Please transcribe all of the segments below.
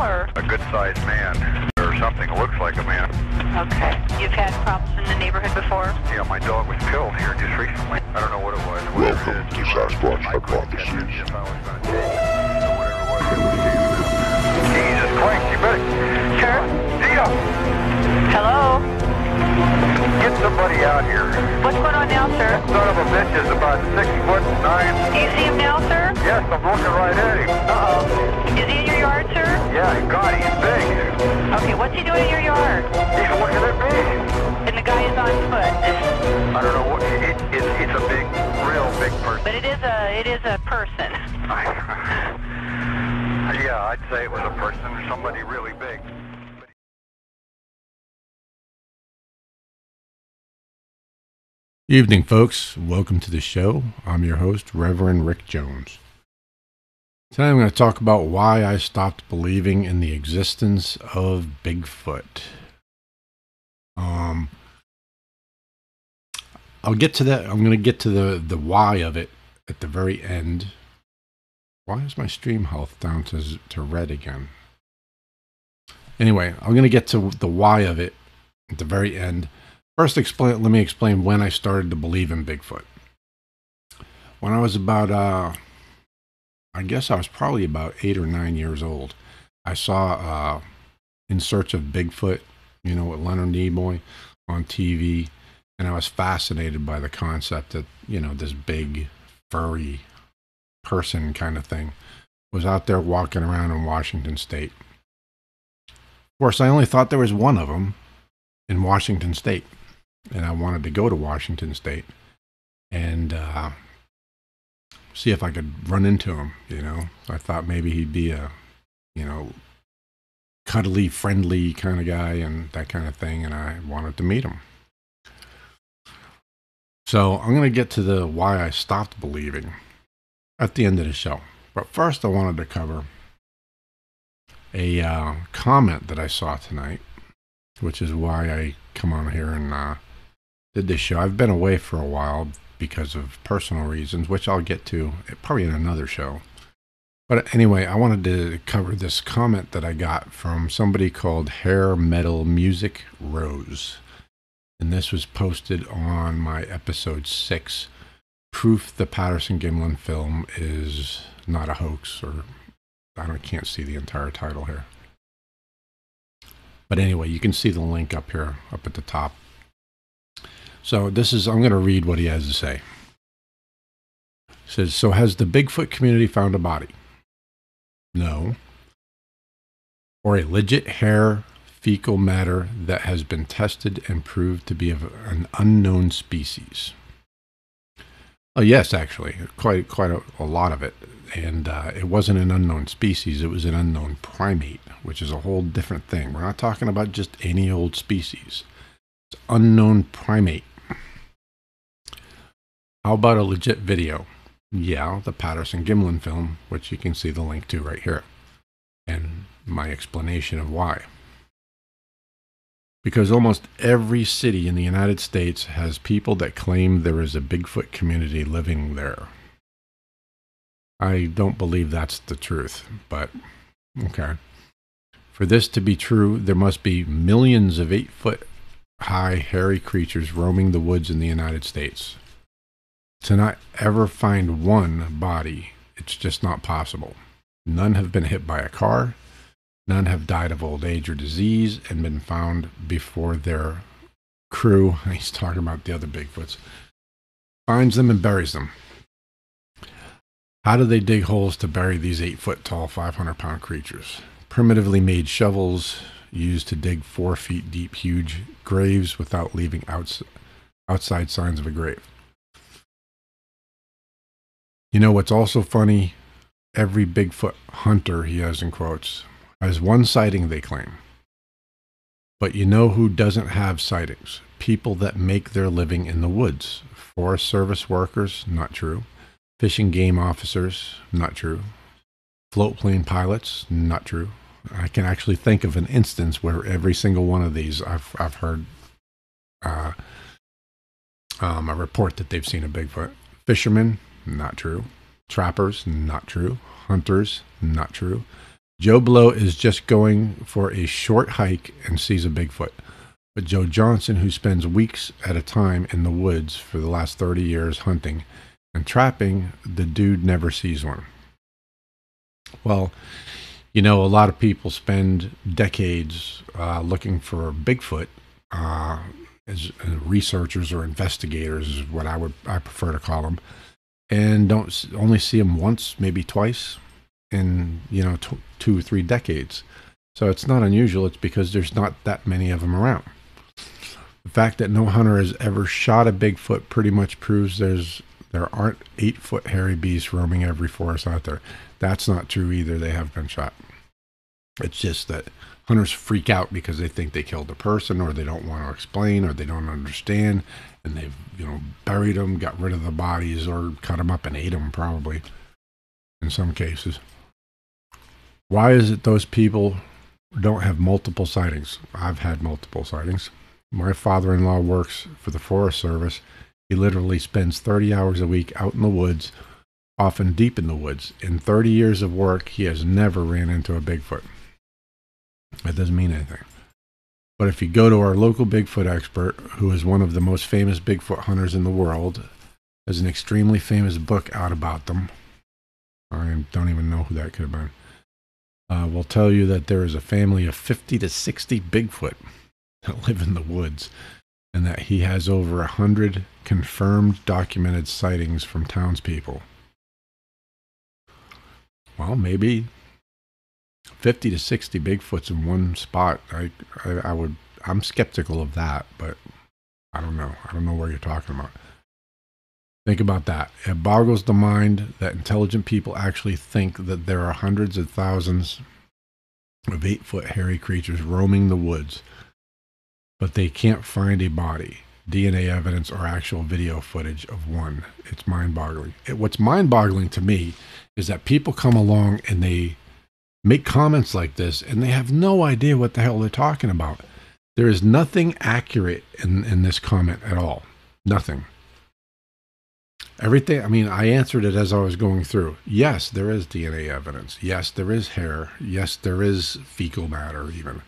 or? A good-sized man, or something that looks like a man. Okay. You've had problems in the neighborhood before? Yeah, my dog was killed here just recently. I don't know what it was. Welcome to Sasquatch Hypotheses. Jesus Christ, you better... Sir? Tia! Hello? Get somebody out here. What's going on now, sir? Son of a bitch is about 6'9". Do you see him now, sir? Yes, I'm looking right at him. Uh-oh. Is he in your yard, sir? Yeah, God, he's big. Okay, what's he doing in your yard? He's looking at me. And the guy is on foot. I don't know what... It's a big, real big person. But it is a person. Yeah, I'd say it was a person, somebody really big. Evening, folks. Welcome to the show. I'm your host, Reverend Rick Jones. Today I'm going to talk about why I stopped believing in the existence of Bigfoot. I'll get to that. I'm going to get to the why of it at the very end. Why is my stream health down to red again? Anyway, I'm going to get to the why of it at the very end. First, let me explain when I started to believe in Bigfoot. When I was about, I guess I was probably about 8 or 9 years old. I saw In Search of Bigfoot, with Leonard Nimoy on TV, and I was fascinated by the concept that, this big, furry person kind of thing was out there walking around in Washington State. Of course, I only thought there was one of them in Washington State. And I wanted to go to Washington State and see if I could run into him, I thought maybe he'd be a, cuddly, friendly kind of guy and that kind of thing, and I wanted to meet him. So I'm going to get to the why I stopped believing at the end of the show. But first I wanted to cover a comment that I saw tonight, which is why I come on here and did this show. I've been away for a while because of personal reasons, which I'll get to probably in another show. But anyway, I wanted to cover this comment that I got from somebody called Hair Metal Music Rose. And this was posted on my episode 6, Proof the Patterson-Gimlin Film is Not a Hoax, or I can't see the entire title here. But anyway, you can see the link up here, up at the top. So I'm going to read what he has to say. It says, so has the Bigfoot community found a body? No. Or a legit hair, fecal matter that has been tested and proved to be of an unknown species? Oh, yes, actually, quite a lot of it. And it wasn't an unknown species, it was an unknown primate, which is a whole different thing. We're not talking about just any old species. It's unknown primate. How about a legit video? Yeah, the Patterson-Gimlin film, which you can see the link to right here. And my explanation of why. Because almost every city in the United States has people that claim there is a Bigfoot community living there. I don't believe that's the truth, but okay. For this to be true, there must be millions of 8-foot high hairy creatures roaming the woods in the United States. To not ever find one body, it's just not possible. None have been hit by a car. None have died of old age or disease and been found before their crew, he's talking about the other Bigfoots, finds them and buries them. How do they dig holes to bury these 8-foot tall, 500-pound creatures? Primitively made shovels used to dig 4 feet deep, huge graves without leaving outside signs of a grave. What's also funny? Every Bigfoot hunter, he has in quotes, has one sighting, they claim. But who doesn't have sightings? People that make their living in the woods. Forest Service workers, not true. Fish and game officers, not true. Float plane pilots, not true. I can actually think of an instance where every single one of these I've heard a report that they've seen a Bigfoot. Fishermen, not true. Trappers, not true. Hunters, not true. Joe Blow is just going for a short hike and sees a Bigfoot. But Joe Johnson, who spends weeks at a time in the woods for the last 30 years hunting and trapping, the dude never sees one. Well, you know, a lot of people spend decades looking for Bigfoot as researchers or investigators is what I prefer to call them, and don't only see them once, maybe twice in 2 or 3 decades. So it's not unusual. It's because there's not that many of them around. The fact that no hunter has ever shot a Bigfoot pretty much proves there aren't 8-foot hairy beasts roaming every forest out there. That's not true either. They have been shot. It's just that hunters freak out because they think they killed a person, or they don't want to explain, or they don't understand, and they've buried them, got rid of the bodies, or cut them up and ate them probably in some cases. Why is it those people don't have multiple sightings? I've had multiple sightings. My father-in-law works for the Forest Service. He literally spends 30 hours a week out in the woods, often deep in the woods. In 30 years of work, he has never ran into a Bigfoot. That doesn't mean anything. But if you go to our local Bigfoot expert, who is one of the most famous Bigfoot hunters in the world, has an extremely famous book out about them. I don't even know who that could have been. Will tell you that there is a family of 50 to 60 Bigfoot that live in the woods, and that he has over 100 confirmed documented sightings from townspeople. Well, maybe 50 to 60 Bigfoots in one spot. I'm skeptical of that, but I don't know. I don't know what you're talking about. Think about that. It boggles the mind that intelligent people actually think that there are hundreds of thousands of 8-foot hairy creatures roaming the woods, but they can't find a body, DNA evidence, or actual video footage of one. It's mind-boggling. What's mind-boggling to me is that people come along and they make comments like this, and they have no idea what the hell they're talking about. There is nothing accurate in this comment at all. Nothing. Everything, I answered it as I was going through. Yes, there is DNA evidence. Yes, there is hair. Yes, there is fecal matter even.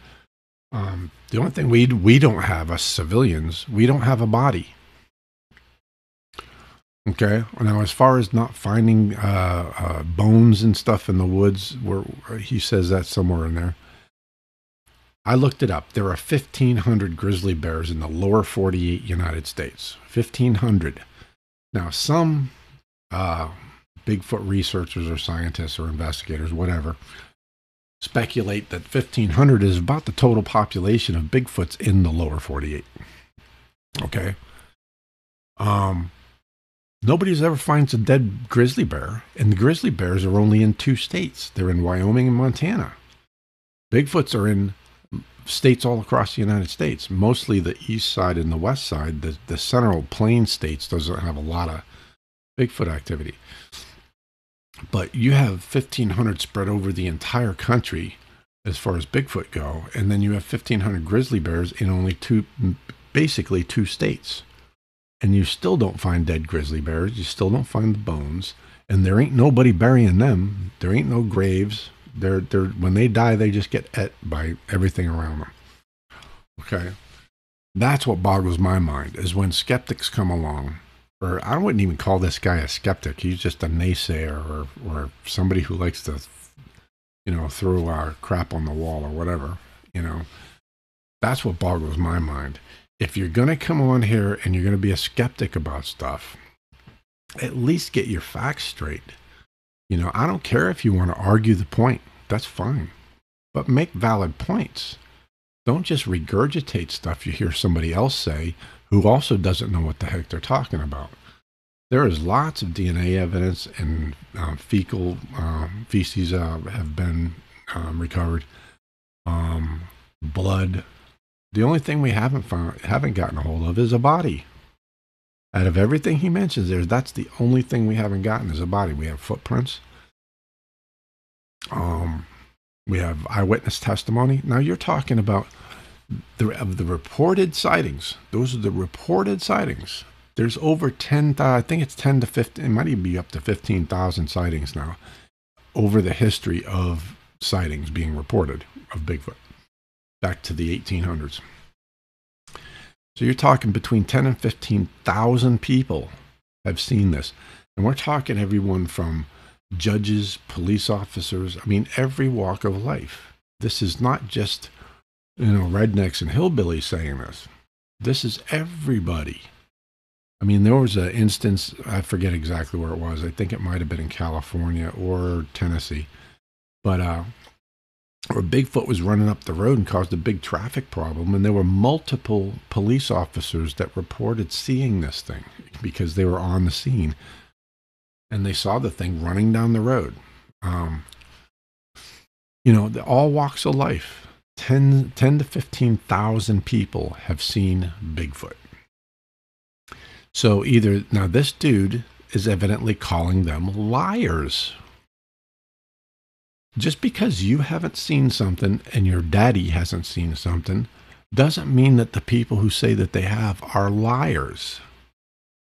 The only thing we don't have, us civilians, we don't have a body. Okay. Now, as far as not finding bones and stuff in the woods, where he says that somewhere in there, I looked it up. There are 1,500 grizzly bears in the lower 48 United States. 1,500. Now, some Bigfoot researchers or scientists or investigators, whatever, speculate that 1,500 is about the total population of Bigfoots in the lower 48. Okay. Nobody's ever finds a dead grizzly bear, and the grizzly bears are only in 2 states. They're in Wyoming and Montana. Bigfoots are in states all across the United States, mostly the east side and the west side. The central plain states doesn't have a lot of Bigfoot activity. But you have 1,500 spread over the entire country as far as Bigfoot go, and then you have 1,500 grizzly bears in only basically 2 states. And you still don't find dead grizzly bears. You still don't find the bones, and there ain't nobody burying them. There ain't no graves. They're when they die, they just get ate by everything around them. Okay, that's what boggles my mind, is when skeptics come along, or I wouldn't even call this guy a skeptic. He's just a naysayer, or somebody who likes to, throw crap on the wall or whatever. That's what boggles my mind. If you're going to come on here and you're going to be a skeptic about stuff, at least get your facts straight. I don't care if you want to argue the point. That's fine. But make valid points. Don't just regurgitate stuff you hear somebody else say who also doesn't know what the heck they're talking about. There is lots of DNA evidence, and fecal feces have been recovered. Blood. The only thing we haven't gotten a hold of is a body. Out of everything he mentions there, that's the only thing we haven't gotten is a body. We have footprints. We have eyewitness testimony. Now you're talking about the reported sightings. Those are the reported sightings. There's over 10,000, I think it's 10 to 15, it might even be up to 15,000 sightings now over the history of sightings being reported of Bigfoot back to the 1800s. So you're talking between 10 and 15,000 people have seen this. And we're talking everyone from judges, police officers, I mean, every walk of life. This is not just, rednecks and hillbillies saying this. This is everybody. I mean, there was an instance, I forget exactly where it was. I think it might have been in California or Tennessee. But where Bigfoot was running up the road and caused a big traffic problem. And there were multiple police officers that reported seeing this thing because they were on the scene. And they saw the thing running down the road. All walks of life. 10 to 15,000 people have seen Bigfoot. So now this dude is evidently calling them liars. Just because you haven't seen something and your daddy hasn't seen something doesn't mean that the people who say that they have are liars.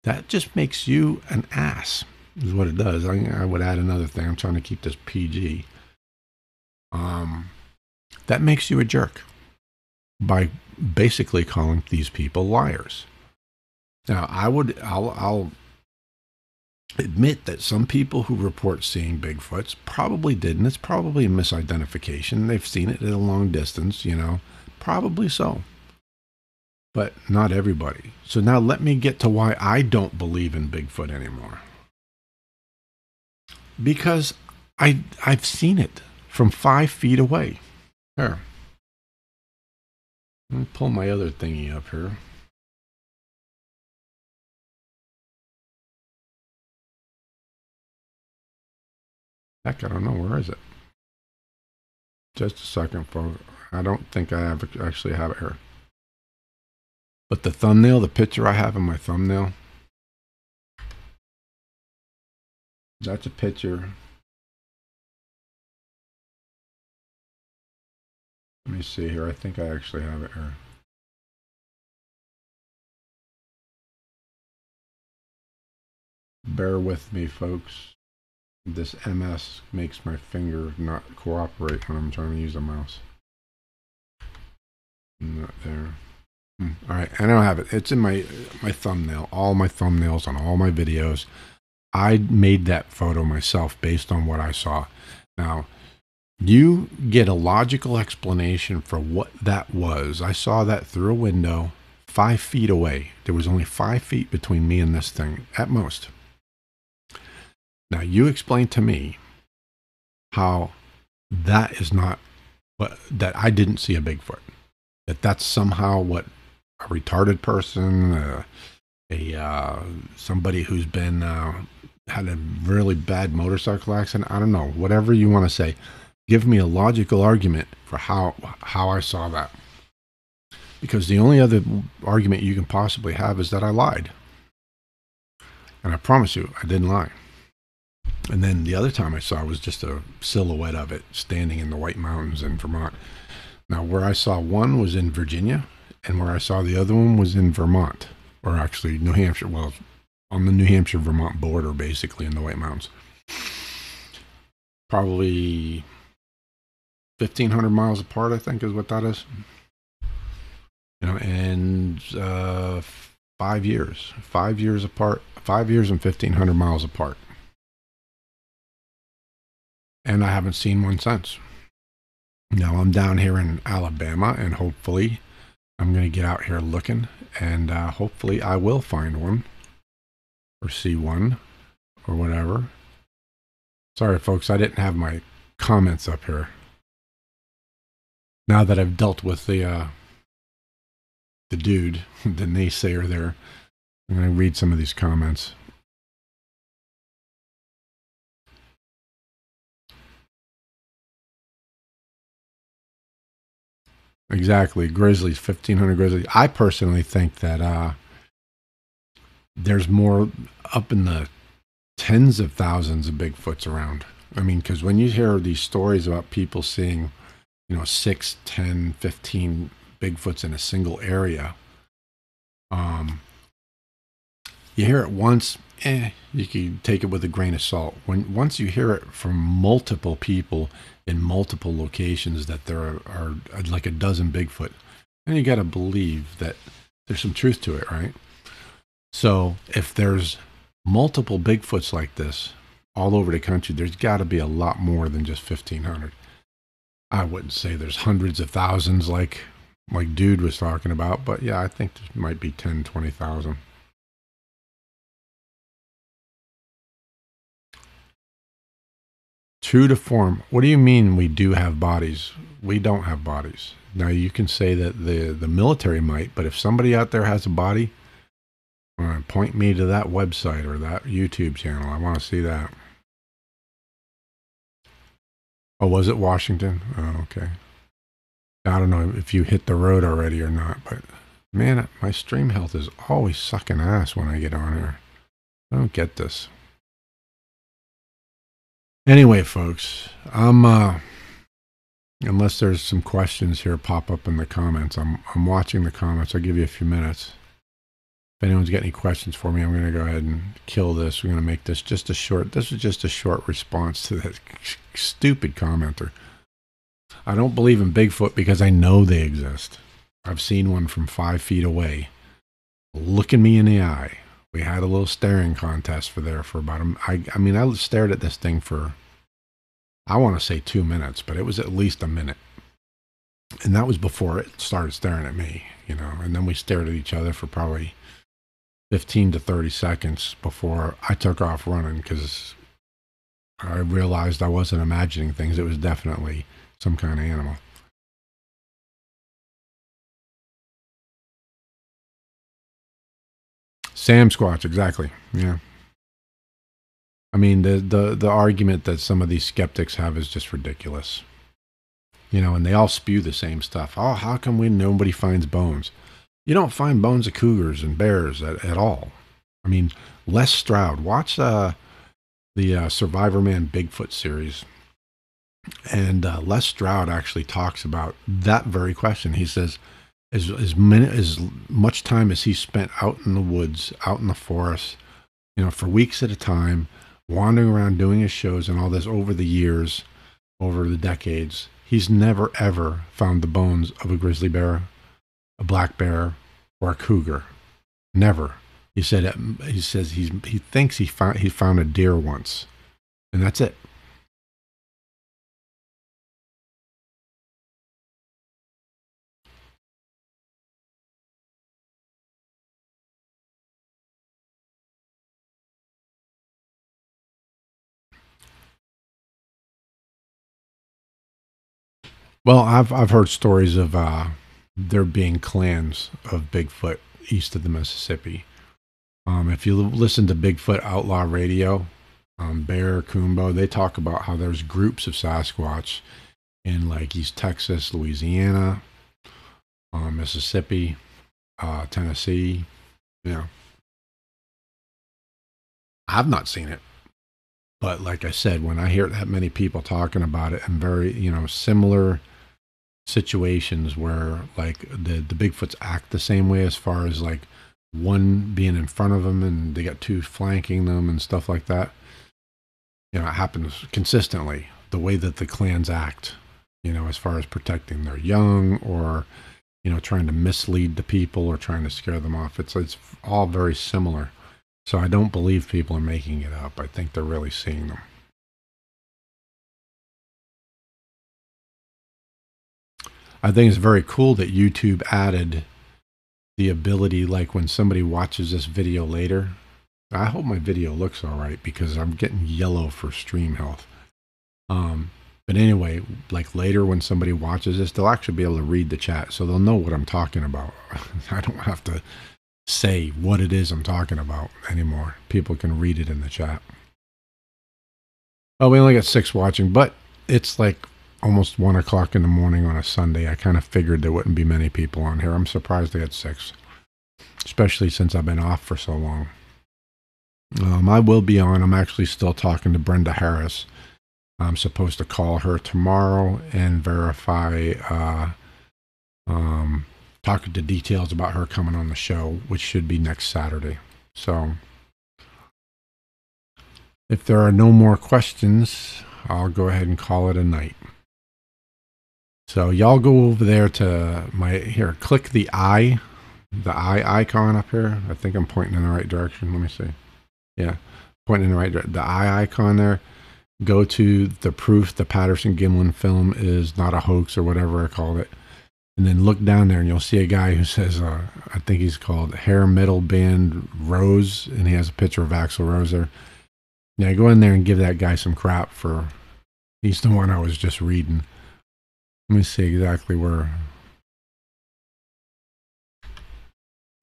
That just makes you an ass, is what it does. I would add another thing. I'm trying to keep this PG. That makes you a jerk by basically calling these people liars. Now, I'll admit that some people who report seeing Bigfoots probably didn't. It's probably a misidentification. They've seen it at a long distance, probably so. But not everybody. So now let me get to why I don't believe in Bigfoot anymore. Because I've seen it from 5 feet away. Here. Let me pull my other thingy up here. Heck, I don't know. Where is it? Just a second, folks. I don't think I actually have it here. But the thumbnail, the picture I have in my thumbnail, that's a picture. Let me see here. I think I actually have it here. Bear with me, folks. This MS makes my finger not cooperate when I'm trying to use a mouse. Not there. All right, I don't have it. It's in my thumbnail. All my thumbnails on all my videos. I made that photo myself based on what I saw. Now, you get a logical explanation for what that was. I saw that through a window 5 feet away. There was only 5 feet between me and this thing, at most. Now, you explain to me how that is not, that I didn't see a Bigfoot. That's somehow what a retarded person, somebody who's been, had a really bad motorcycle accident, I don't know, whatever you want to say. Give me a logical argument for how I saw that. Because the only other argument you can possibly have is that I lied. And I promise you, I didn't lie. And then the other time I saw was just a silhouette of it standing in the White Mountains in Vermont. Now, where I saw one was in Virginia, and where I saw the other one was in Vermont, or actually New Hampshire. Well, on the New Hampshire-Vermont border, basically, in the White Mountains. Probably 1,500 miles apart, I think, is what that is. And 5 years. 5 years apart. 5 years and 1,500 miles apart. And I haven't seen one since. Now I'm down here in Alabama, and hopefully I'm going to get out here looking, and hopefully I will find one or see one or whatever. Sorry, folks, I didn't have my comments up here. Now that I've dealt with the dude, the naysayer there, I'm going to read some of these comments. Exactly. Grizzlies, 1,500 grizzlies. I personally think that there's more, up in the tens of thousands of Bigfoots around. I mean, because when you hear these stories about people seeing, 6, 10, 15 Bigfoots in a single area, you hear it once, you can take it with a grain of salt. Once you hear it from multiple people in multiple locations that there are like a dozen Bigfoot, then you got to believe that there's some truth to it, right? So if there's multiple Bigfoots like this all over the country, there's got to be a lot more than just 1,500. I wouldn't say there's hundreds of thousands like Dude was talking about, but yeah, I think there might be 10, 20,000. True to form. What do you mean we do have bodies? We don't have bodies. Now you can say that the military might, but if somebody out there has a body, point me to that website or that YouTube channel. I want to see that. Oh, was it Washington? Oh, okay. I don't know if you hit the road already or not, but man, my stream health is always sucking ass when I get on here. I don't get this. Anyway, folks, unless there's some questions here pop up in the comments, I'm watching the comments. I'll give you a few minutes. If anyone's got any questions for me, I'm going to go ahead and kill this. We're going to make this just a short. This is just a short response to that stupid commenter. I don't believe in Bigfoot because I know they exist. I've seen one from 5 feet away, looking me in the eye. We had a little staring contest for about I mean, I stared at this thing for, I want to say 2 minutes, but it was at least a minute. And that was before it started staring at me, you know, and then we stared at each other for probably 15 to 30 seconds before I took off running because I realized I wasn't imagining things. It was definitely some kind of animal. Sasquatch, exactly. Yeah. I mean, the argument that some of these skeptics have is just ridiculous. You know, and they all spew the same stuff. Oh, how come nobody finds bones? You don't find bones of cougars and bears at all. I mean, Les Stroud, watch the Survivor Man Bigfoot series. And Les Stroud actually talks about that very question. He says, as much time as he spent out in the woods, out in the forest, you know, for weeks at a time, wandering around doing his shows and all this over the years, over the decades, he's never ever found the bones of a grizzly bear, a black bear, or a cougar. Never. He said. He says he thinks he found a deer once, and that's it. Well, I've heard stories of there being clans of Bigfoot east of the Mississippi. If you listen to Bigfoot Outlaw Radio, Bear, Coombo, they talk about how there's groups of Sasquatch in like East Texas, Louisiana, Mississippi, Tennessee. You know, I've not seen it, but like I said, when I hear that many people talking about it, and very, you know, similar situations where like the Bigfoots act the same way as far as like one being in front of them and they got two flanking them and stuff like that. You know, it happens consistently, the way that the clans act, you know, as far as protecting their young or, you know, trying to mislead the people or trying to scare them off. It's all very similar. So I don't believe people are making it up. I think they're really seeing them. I think it's very cool that YouTube added the ability, like when somebody watches this video later. I hope my video looks all right because I'm getting yellow for stream health. But anyway, like later when somebody watches this, they'll actually be able to read the chat, so they'll know what I'm talking about. I don't have to say what it is I'm talking about anymore. People can read it in the chat. Oh, we only got 6 watching, but it's like almost 1 o'clock in the morning on a Sunday. I kind of figured there wouldn't be many people on here. I'm surprised they had 6, especially since I've been off for so long. I will be on. I'm actually still talking to Brenda Harris. I'm supposed to call her tomorrow and verify, talking to details about her coming on the show, which should be next Saturday. So if there are no more questions, I'll go ahead and call it a night. So y'all go over there to here, click the eye icon up here. I think I'm pointing in the right direction. Let me see. Yeah, pointing in the right direction. The eye icon there. Go to the proof the Patterson-Gimlin film is not a hoax or whatever I called it. And then look down there and you'll see a guy who says, I think he's called Hair Metal Band Rose, and he has a picture of Axl Rose there. Now go in there and give that guy some crap for, he's the one I was just reading. Let me see exactly where.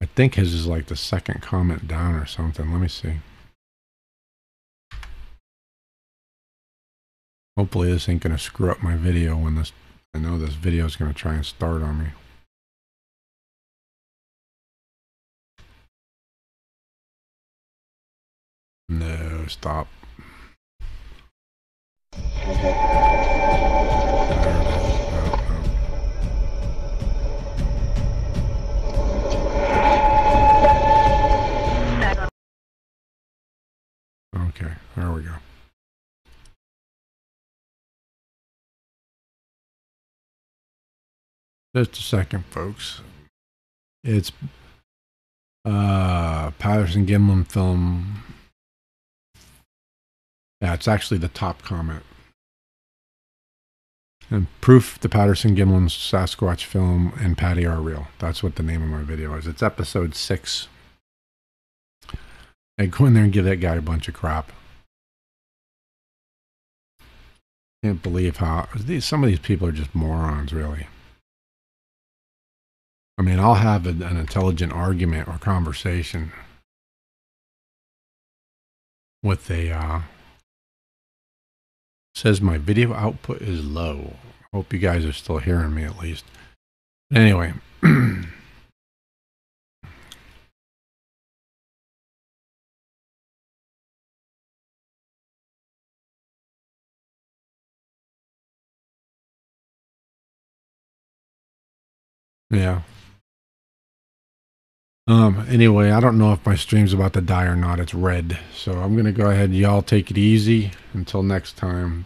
I think his is like the second comment down or something. Let me see. Hopefully this ain't going to screw up my video when this, I know this video is going to try and start on me. No, stop. Okay, there we go. Just a second, folks. It's Patterson-Gimlin film. Yeah, it's actually the top comment. And proof the Patterson-Gimlin Sasquatch film and Patty are real. That's what the name of my video is. It's episode 6. Hey, go in there and give that guy a bunch of crap. Can't believe how some of these people are just morons, really. I mean, I'll have an intelligent argument or conversation with a, says my video output is low. Hope you guys are still hearing me at least. Anyway. Yeah. Anyway, I don't know if my stream's about to die or not. It's red. So I'm going to go ahead. Y'all take it easy. Until next time.